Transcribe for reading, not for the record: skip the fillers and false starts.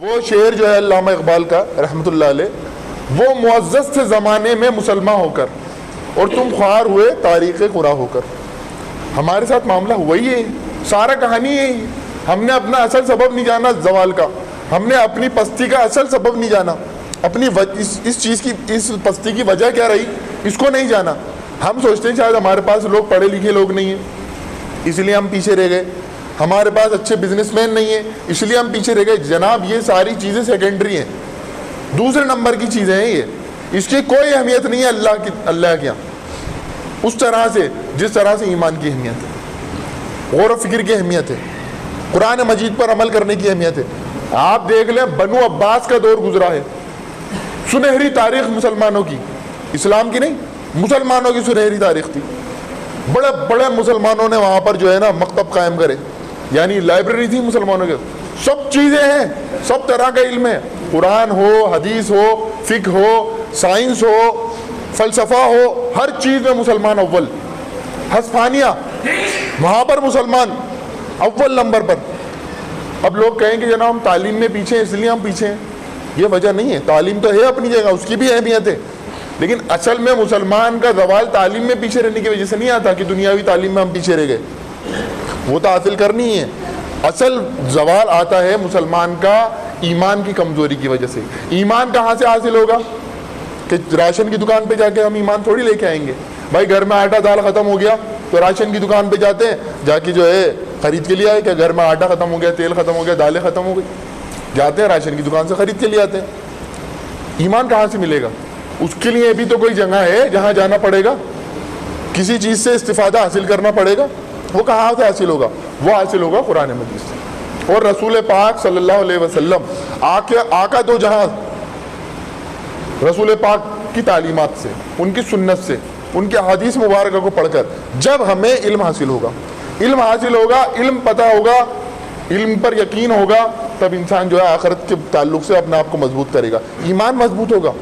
وہ شعر جو ہے علامہ اقبال کا رحمۃ اللہ علیہ، وہ معزز تھے زمانے میں مسلمان ہو کر، اور تم خوار ہوئے تاریخ قرا ہو کر۔ ہمارے ساتھ معاملہ وہی ہے، سارا کہانی ہے۔ ہم نے اپنا اصل سبب نہیں جانا زوال کا، ہم نے اپنی پستی کا اصل سبب نہیں جانا، اپنی اس چیز کی، اس پستی کی وجہ کیا رہی اس کو نہیں جانا۔ ہم سوچتے ہیں شاید ہمارے پاس لوگ پڑھے لکھے لوگ نہیں ہیں اس لیے ہم پیچھے رہ گئے، ہمارے پاس اچھے بزنس مین نہیں ہیں اس لیے ہم پیچھے رہ گئے۔ جناب یہ ساری چیزیں سیکنڈری ہیں، دوسرے نمبر کی چیزیں ہیں، یہ اس کی کوئی اہمیت نہیں ہے اللہ کے یہاں اس طرح سے جس طرح سے ایمان کی اہمیت ہے، غور و فکر کی اہمیت ہے، قرآن مجید پر عمل کرنے کی اہمیت ہے۔ آپ دیکھ لیں بنو عباس کا دور گزرا ہے، سنہری تاریخ مسلمانوں کی، اسلام کی نہیں، مسلمانوں کی سنہری تاریخ تھی۔ بڑے بڑے مسلمانوں نے وہاں پر جو ہے نا مکتب قائم کرے، یعنی لائبریری تھی مسلمانوں کے، سب چیزیں ہیں، سب طرح کا علم ہے، قرآن ہو، حدیث ہو، فقہ ہو، سائنس ہو، فلسفہ ہو، ہر چیز میں مسلمان اول۔ ہسپانیہ، وہاں پر مسلمان اول نمبر پر۔ اب لوگ کہیں کہ جناب ہم تعلیم میں پیچھے ہیں اس لیے ہم پیچھے ہیں، یہ وجہ نہیں ہے، تعلیم تو ہے اپنی جگہ، اس کی بھی اہمیت ہے، لیکن اصل میں مسلمان کا زوال تعلیم میں پیچھے رہنے کی وجہ سے نہیں آتا کہ دنیاوی تعلیم میں ہم پیچھے رہ گئے، وہ تو حاصل کرنی ہے۔ اصل زوال آتا ہے مسلمان کا ایمان کی کمزوری کی وجہ سے۔ ایمان کہاں سے حاصل ہوگا؟ کہ راشن کی دکان پہ جا کے ہم ایمان تھوڑی لے کے آئیں گے۔ بھائی گھر میں آٹا دال ختم ہو گیا تو راشن کی دکان پہ جاتے ہیں، جا کے جو ہے خرید کے لیے آئے کہ گھر میں آٹا ختم ہو گیا، تیل ختم ہو گیا، دالیں ختم ہو گئی، جاتے ہیں راشن کی دکان سے خرید کے لیے آتے ہیں۔ ایمان کہاں سے ملے گا؟ اس کے لیے بھی تو کوئی جگہ ہے جہاں جانا پڑے گا، کسی چیز سے استفادہ حاصل کرنا پڑے گا، وہ کہاں سے حاصل ہوگا؟ وہ حاصل ہوگا قرآن مجید سے اور رسول پاک صلی اللہ علیہ وسلم آقا دو جہاں رسول پاک کی تعلیمات سے، ان کی سنت سے، ان کے حدیث مبارکہ کو پڑھ کر جب ہمیں علم حاصل ہوگا، علم حاصل ہوگا، علم پتہ ہوگا، علم پر یقین ہوگا، تب انسان جو ہے آخرت کے تعلق سے اپنے آپ کو مضبوط کرے گا، ایمان مضبوط ہوگا۔